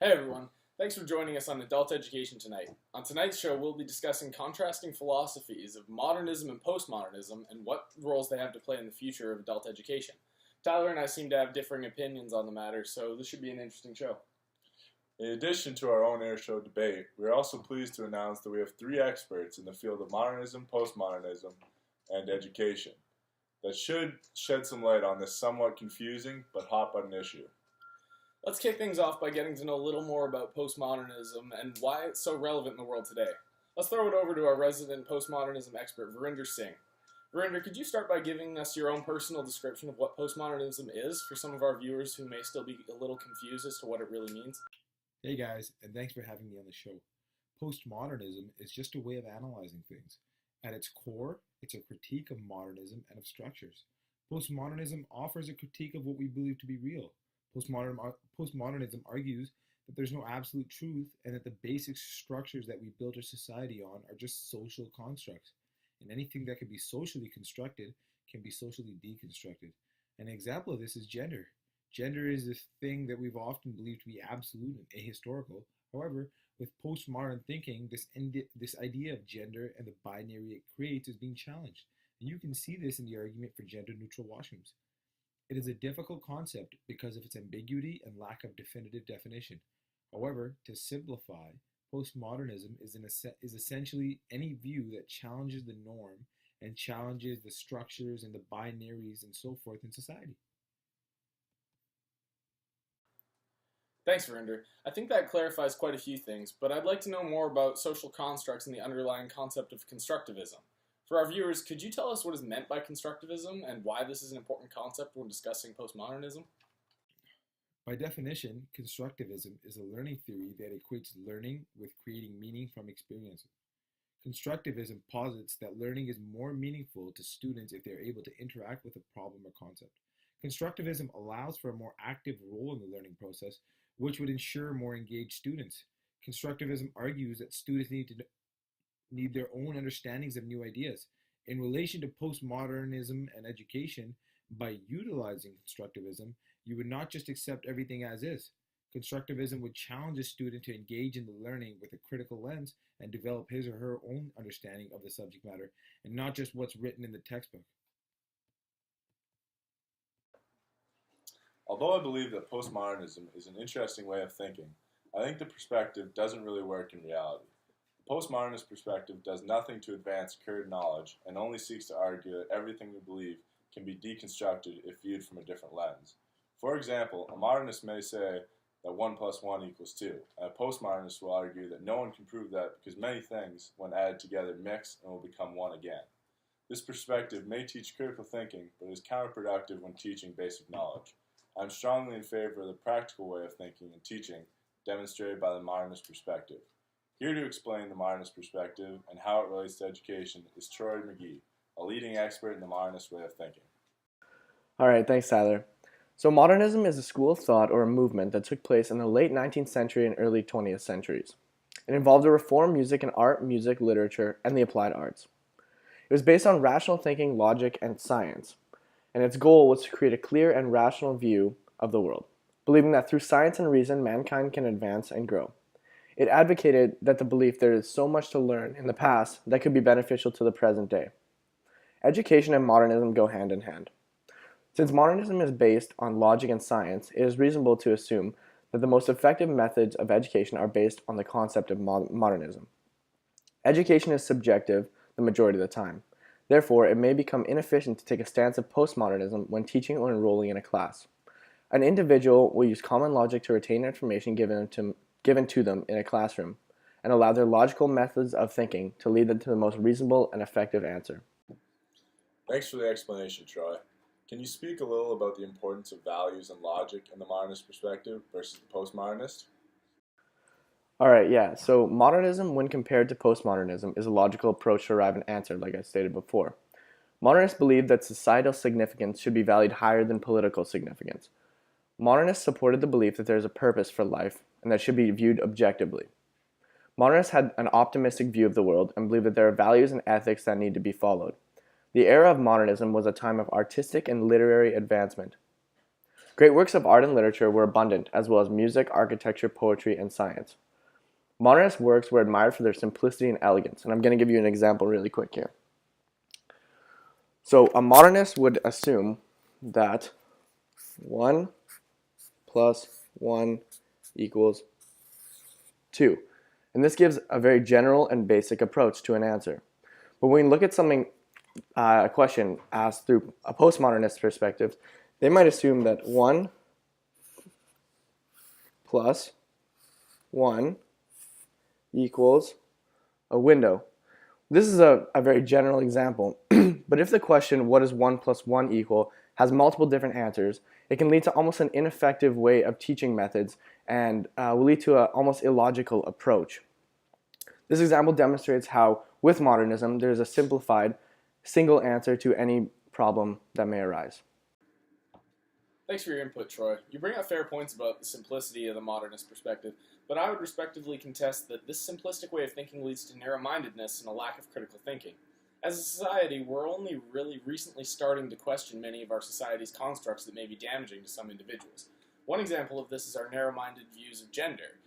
Hey everyone, thanks for joining us on Adult Education tonight. On tonight's show, we'll be discussing contrasting philosophies of modernism and postmodernism and what roles they have to play in the future of adult education. Tyler and I seem to have differing opinions on the matter, so this should be an interesting show. In addition to our own airshow debate, we are also pleased to announce that we have three experts in the field of modernism, postmodernism, and education that should shed some light on this somewhat confusing but hot-button issue. Let's kick things off by getting to know a little more about postmodernism and why it's so relevant in the world today. Let's throw it over to our resident postmodernism expert, Verinder Singh. Verinder, could you start by giving us your own personal description of what postmodernism is for some of our viewers who may still be a little confused as to what it really means? Hey guys, and thanks for having me on the show. Postmodernism is just a way of analyzing things. At its core, it's a critique of modernism and of structures. Postmodernism offers a critique of what we believe to be real. Postmodernism argues that there's no absolute truth and that the basic structures that we built our society on are just social constructs. And anything that can be socially constructed can be socially deconstructed. An example of this is gender. Gender is the thing that we've often believed to be absolute and ahistorical. However, with postmodern thinking, this idea of gender and the binary it creates is being challenged. And you can see this in the argument for gender-neutral washrooms. It is a difficult concept because of its ambiguity and lack of definitive definition. However, to simplify, postmodernism is essentially any view that challenges the norm and challenges the structures and the binaries and so forth in society. Thanks, Verinder. I think that clarifies quite a few things, but I'd like to know more about social constructs and the underlying concept of constructivism. For our viewers, could you tell us what is meant by constructivism and why this is an important concept when discussing postmodernism? By definition, constructivism is a learning theory that equates learning with creating meaning from experiences. Constructivism posits that learning is more meaningful to students if they are able to interact with a problem or concept. Constructivism allows for a more active role in the learning process, which would ensure more engaged students. Constructivism argues that students need their own understandings of new ideas. In relation to postmodernism and education, by utilizing constructivism, you would not just accept everything as is. Constructivism would challenge a student to engage in the learning with a critical lens and develop his or her own understanding of the subject matter, and not just what's written in the textbook. Although I believe that postmodernism is an interesting way of thinking, I think the perspective doesn't really work in reality. The postmodernist perspective does nothing to advance current knowledge and only seeks to argue that everything we believe can be deconstructed if viewed from a different lens. For example, a modernist may say that 1 plus 1 equals 2, and a postmodernist will argue that no one can prove that because many things, when added together, mix and will become one again. This perspective may teach critical thinking, but is counterproductive when teaching basic knowledge. I'm strongly in favor of the practical way of thinking and teaching demonstrated by the modernist perspective. Here to explain the modernist perspective and how it relates to education is Troy McGee, a leading expert in the modernist way of thinking. All right, thanks, Tyler. So modernism is a school of thought or a movement that took place in the late 19th century and early 20th centuries. It involved a reform music and art, music, literature, and the applied arts. It was based on rational thinking, logic, and science, and its goal was to create a clear and rational view of the world, believing that through science and reason, mankind can advance and grow. It advocated that the belief there is so much to learn in the past that could be beneficial to the present day. Education and modernism go hand in hand. Since modernism is based on logic and science, it is reasonable to assume that the most effective methods of education are based on the concept of modernism. Education is subjective the majority of the time. Therefore, it may become inefficient to take a stance of postmodernism when teaching or enrolling in a class. An individual will use common logic to retain information given to them in a classroom and allow their logical methods of thinking to lead them to the most reasonable and effective answer. Thanks for the explanation, Troy. Can you speak a little about the importance of values and logic in the modernist perspective versus the postmodernist? Alright, yeah, so modernism, when compared to postmodernism, is a logical approach to arrive at an answer, like I stated before. Modernists believe that societal significance should be valued higher than political significance. Modernists supported the belief that there is a purpose for life and that should be viewed objectively. Modernists had an optimistic view of the world and believed that there are values and ethics that need to be followed. The era of modernism was a time of artistic and literary advancement. Great works of art and literature were abundant, as well as music, architecture, poetry, and science. Modernist works were admired for their simplicity and elegance, and I'm going to give you an example really quick here. So a modernist would assume that 1 plus 1 equals 2. And this gives a very general and basic approach to an answer. But when we look at a question asked through a postmodernist perspective, they might assume that 1 plus 1 equals a window. This is a very general example, but if the question, what does 1 plus 1 equal, has multiple different answers, it can lead to almost an ineffective way of teaching methods and will lead to an almost illogical approach. This example demonstrates how, with modernism, there is a simplified, single answer to any problem that may arise. Thanks for your input, Troy. You bring up fair points about the simplicity of the modernist perspective, but I would respectively contest that this simplistic way of thinking leads to narrow-mindedness and a lack of critical thinking. As a society, we're only really recently starting to question many of our society's constructs that may be damaging to some individuals. One example of this is our narrow-minded views of gender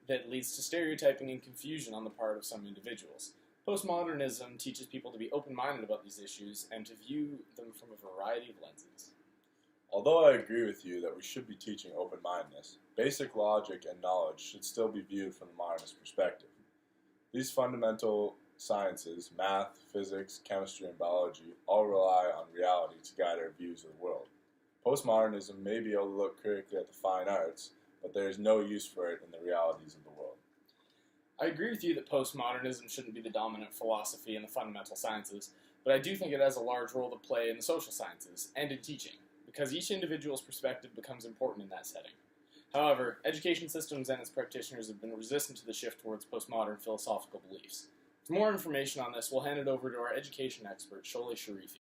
that leads to stereotyping and confusion on the part of some individuals. Postmodernism teaches people to be open-minded about these issues and to view them from a variety of lenses. Although I agree with you that we should be teaching open-mindedness, basic logic and knowledge should still be viewed from the modernist perspective. These fundamental sciences, math, physics, chemistry, and biology, all rely on reality to guide our views of the world. Postmodernism may be able to look critically at the fine arts, but there is no use for it in the realities of the world. I agree with you that postmodernism shouldn't be the dominant philosophy in the fundamental sciences, but I do think it has a large role to play in the social sciences and in teaching, because each individual's perspective becomes important in that setting. However, education systems and its practitioners have been resistant to the shift towards postmodern philosophical beliefs. For more information on this, we'll hand it over to our education expert, Sholeh Sharifi.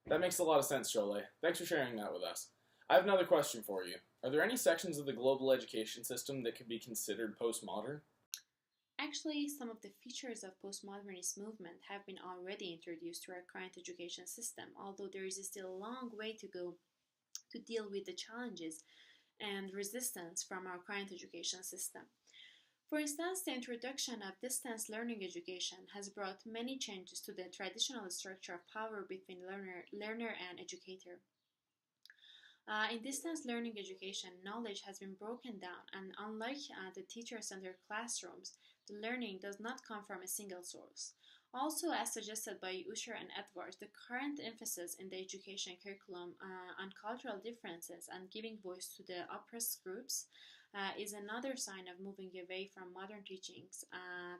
That makes a lot of sense, Sholeh. Thanks for sharing that with us. I have another question for you. Are there any sections of the global education system that could be considered postmodern? Actually, some of the features of postmodernist movement have been already introduced to our current education system, although there is still a long way to go to deal with the challenges and resistance from our current education system. For instance, the introduction of distance learning education has brought many changes to the traditional structure of power between learner and educator. In distance learning education, knowledge has been broken down, and unlike the teacher centered classrooms, the learning does not come from a single source. Also, as suggested by Usher and Edwards, the current emphasis in the education curriculum on cultural differences and giving voice to the oppressed groups is another sign of moving away from modern teachings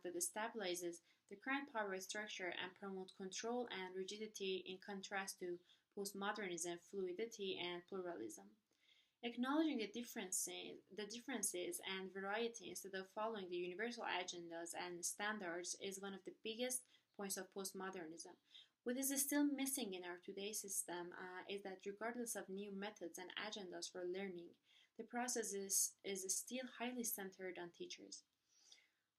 that stabilizes the current power structure and promote control and rigidity in contrast to postmodernism, fluidity, and pluralism. Acknowledging the differences and variety instead of following the universal agendas and standards is one of the biggest points of postmodernism. What is still missing in our today's system is that regardless of new methods and agendas for learning, the process is still highly centered on teachers.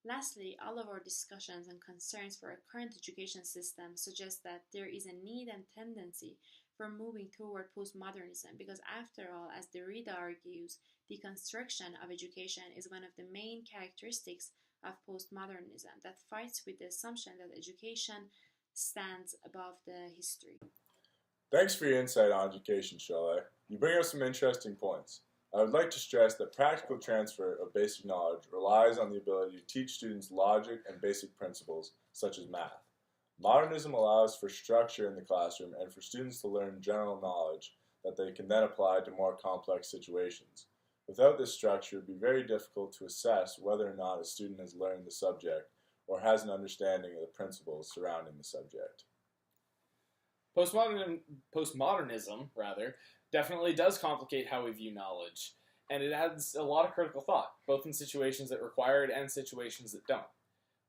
Lastly, all of our discussions and concerns for our current education system suggest that there is a need and tendency for moving toward postmodernism because, after all, as Derrida argues, deconstruction of education is one of the main characteristics of postmodernism that fights with the assumption that education stands above the history. Thanks for your insight on education, Shole. You bring up some interesting points. I would like to stress that practical transfer of basic knowledge relies on the ability to teach students logic and basic principles, such as math. Modernism allows for structure in the classroom and for students to learn general knowledge that they can then apply to more complex situations. Without this structure, it would be very difficult to assess whether or not a student has learned the subject or has an understanding of the principles surrounding the subject. Postmodernism, definitely does complicate how we view knowledge, and it adds a lot of critical thought, both in situations that require it and situations that don't.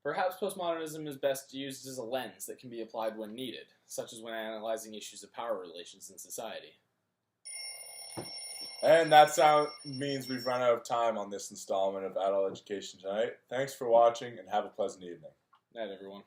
Perhaps postmodernism is best used as a lens that can be applied when needed, such as when analyzing issues of power relations in society. And that means we've run out of time on this installment of Adult Education tonight. Thanks for watching and have a pleasant evening. Night, everyone.